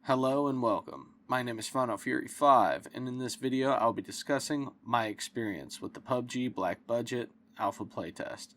Hello and welcome. My name is Final Fury 5, and in this video I'll be discussing my experience with the PUBG Black Budget Alpha Playtest.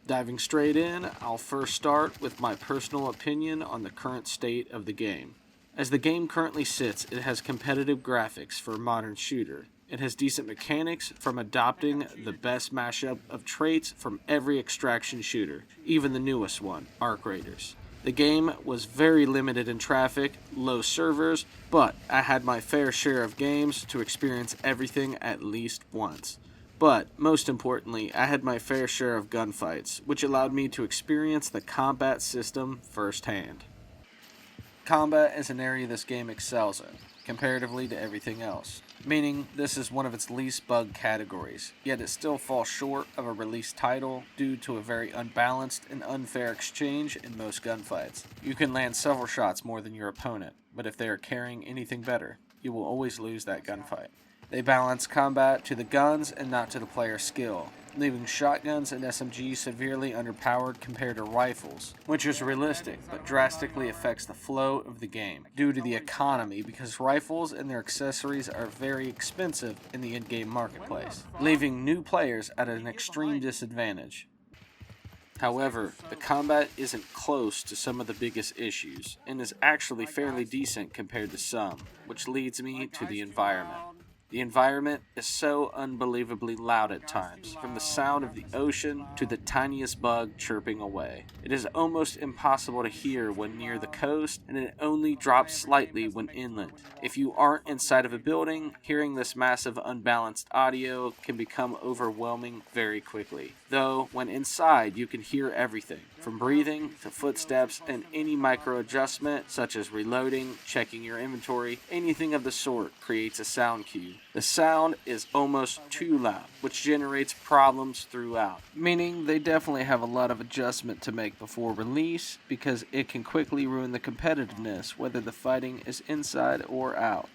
Diving straight in, I'll first start with my personal opinion on the current state of the game. As the game currently sits, it has competitive graphics for a modern shooter. It has decent mechanics from adopting the best mashup of traits from every extraction shooter, even the newest one, Arc Raiders. The game was very limited in traffic, low servers, but I had my fair share of games to experience everything at least once. But, most importantly, I had my fair share of gunfights, which allowed me to experience the combat system firsthand. Combat is an area this game excels in, comparatively to everything else, meaning this is one of its least bugged categories, yet it still falls short of a release title due to a very unbalanced and unfair exchange in most gunfights. You can land several shots more than your opponent, but if they are carrying anything better, you will always lose that gunfight. They balance combat to the guns and not to the player's skill, leaving shotguns and SMGs severely underpowered compared to rifles, which is realistic but drastically affects the flow of the game due to the economy because rifles and their accessories are very expensive in the in-game marketplace, leaving new players at an extreme disadvantage. However, the combat isn't close to some of the biggest issues and is actually fairly decent compared to some, which leads me to the environment. The environment is so unbelievably loud at times, from the sound of the ocean to the tiniest bug chirping away. It is almost impossible to hear when near the coast, and it only drops slightly when inland. If you aren't inside of a building, hearing this massive unbalanced audio can become overwhelming very quickly. Though, when inside, you can hear everything, from breathing to footsteps and any micro adjustment, such as reloading, checking your inventory, anything of the sort creates a sound cue. The sound is almost too loud, which generates problems throughout, meaning they definitely have a lot of adjustment to make before release because it can quickly ruin the competitiveness whether the fighting is inside or out.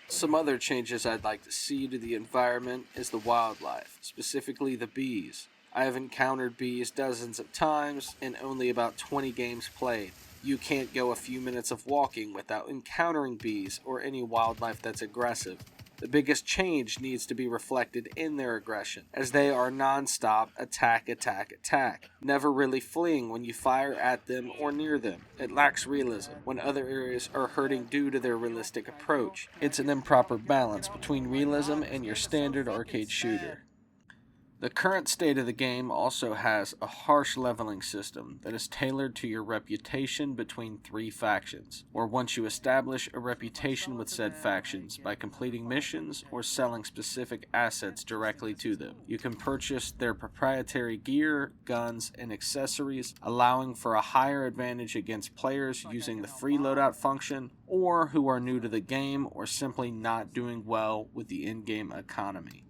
Some other changes I'd like to see to the environment is the wildlife, specifically the bees. I have encountered bees dozens of times in only about 20 games played. You can't go a few minutes of walking without encountering bees or any wildlife that's aggressive. The biggest change needs to be reflected in their aggression, as they are non-stop attack, never really fleeing when you fire at them or near them. It lacks realism when other areas are hurting due to their realistic approach. It's an improper balance between realism and your standard arcade shooter. The current state of the game also has a harsh leveling system that is tailored to your reputation between three factions, or once you establish a reputation with said factions by completing missions or selling specific assets directly to them. You can purchase their proprietary gear, guns, and accessories, allowing for a higher advantage against players using the free loadout function, or who are new to the game or simply not doing well with the in-game economy.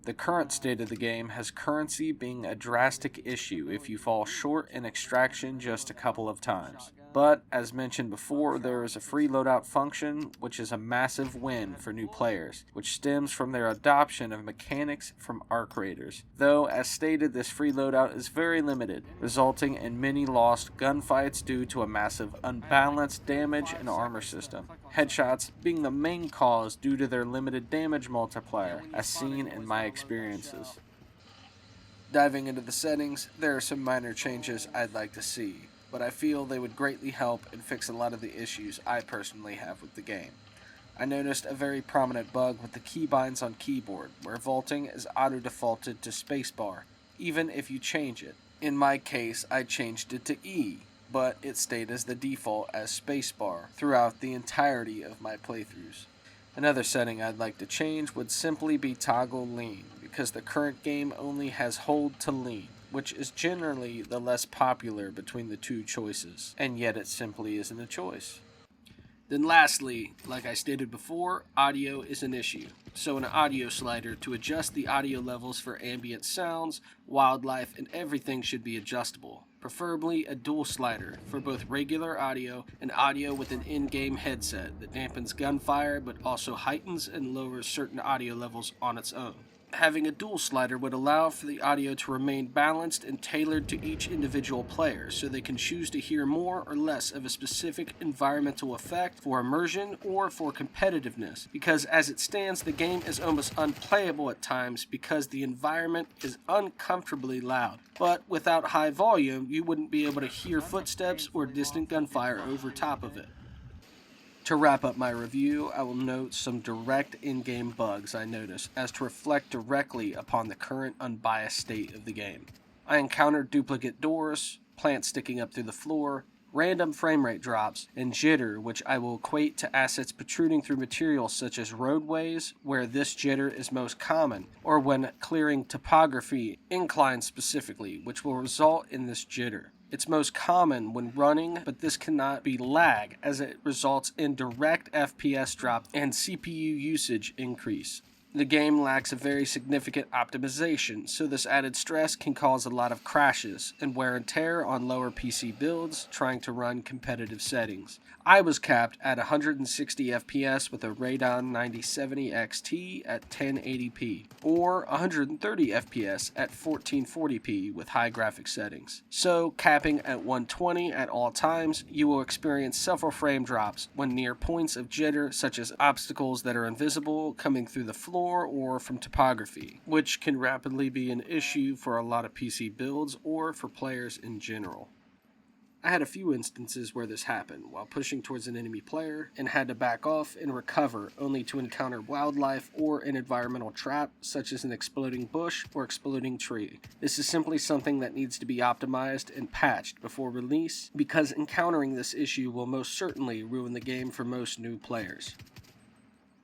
The current state of the game has currency being a drastic issue if you fall short in extraction just a couple of times. But, as mentioned before, there is a free loadout function, which is a massive win for new players, which stems from their adoption of mechanics from Arc Raiders. Though, as stated, this free loadout is very limited, resulting in many lost gunfights due to a massive unbalanced damage and armor system. Headshots being the main cause due to their limited damage multiplier, as seen in my experiences. Diving into the settings, there are some minor changes I'd like to see, but I feel they would greatly help and fix a lot of the issues I personally have with the game. I noticed a very prominent bug with the keybinds on keyboard, where vaulting is auto-defaulted to spacebar, even if you change it. In my case, I changed it to E, but it stayed as the default as spacebar throughout the entirety of my playthroughs. Another setting I'd like to change would simply be toggle lean, because the current game only has hold to lean, which is generally the less popular between the two choices, and yet it simply isn't a choice. Then lastly, like I stated before, audio is an issue. So an audio slider to adjust the audio levels for ambient sounds, wildlife, and everything should be adjustable. Preferably a dual slider for both regular audio and audio with an in-game headset that dampens gunfire but also heightens and lowers certain audio levels on its own. Having a dual slider would allow for the audio to remain balanced and tailored to each individual player, so they can choose to hear more or less of a specific environmental effect for immersion or for competitiveness, because as it stands, the game is almost unplayable at times because the environment is uncomfortably loud. But without high volume, you wouldn't be able to hear footsteps or distant gunfire over top of it. To wrap up my review, I will note some direct in-game bugs I noticed as to reflect directly upon the current unbiased state of the game. I encountered duplicate doors, plants sticking up through the floor, random frame rate drops, and jitter, which I will equate to assets protruding through materials such as roadways, where this jitter is most common, or when clearing topography, inclines specifically, which will result in this jitter. It's most common when running, but this cannot be lag, as it results in direct FPS drop and CPU usage increase. The game lacks a very significant optimization, so this added stress can cause a lot of crashes and wear and tear on lower PC builds trying to run competitive settings. I was capped at 160 FPS with a Radeon 9070 XT at 1080p, or 130 FPS at 1440p with high graphic settings. So, capping at 120 at all times, you will experience several frame drops when near points of jitter, such as obstacles that are invisible coming through the floor or from topography, which can rapidly be an issue for a lot of PC builds or for players in general. I had a few instances where this happened while pushing towards an enemy player and had to back off and recover only to encounter wildlife or an environmental trap such as an exploding bush or exploding tree. This is simply something that needs to be optimized and patched before release, because encountering this issue will most certainly ruin the game for most new players.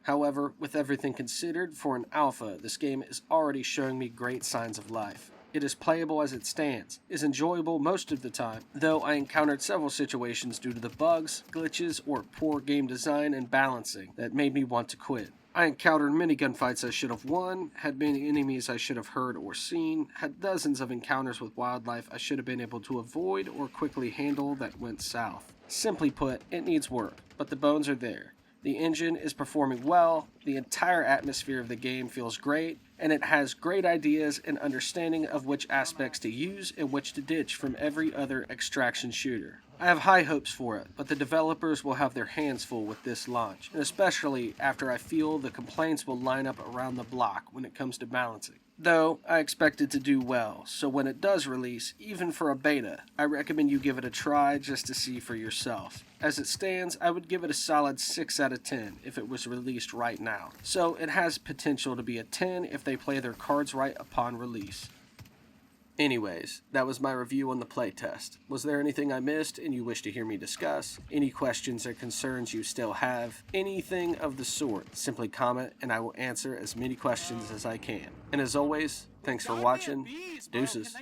However, with everything considered, for an alpha, this game is already showing me great signs of life. It is playable as it stands, is enjoyable most of the time, though I encountered several situations due to the bugs, glitches, or poor game design and balancing that made me want to quit. I encountered many gunfights I should have won, had many enemies I should have heard or seen, had dozens of encounters with wildlife I should have been able to avoid or quickly handle that went south. Simply put, it needs work, but the bones are there. The engine is performing well, the entire atmosphere of the game feels great, and it has great ideas and understanding of which aspects to use and which to ditch from every other extraction shooter. I have high hopes for it, but the developers will have their hands full with this launch, and especially after I feel the complaints will line up around the block when it comes to balancing. Though, I expect it to do well, so when it does release, even for a beta, I recommend you give it a try just to see for yourself. As it stands, I would give it a solid 6 out of 10 if it was released right now, so it has potential to be a 10 if they play their cards right upon release. Anyways, that was my review on the playtest. Was there anything I missed and you wish to hear me discuss? Any questions or concerns you still have? Anything of the sort, simply comment and I will answer as many questions as I can. And as always, thanks for watching. Deuces.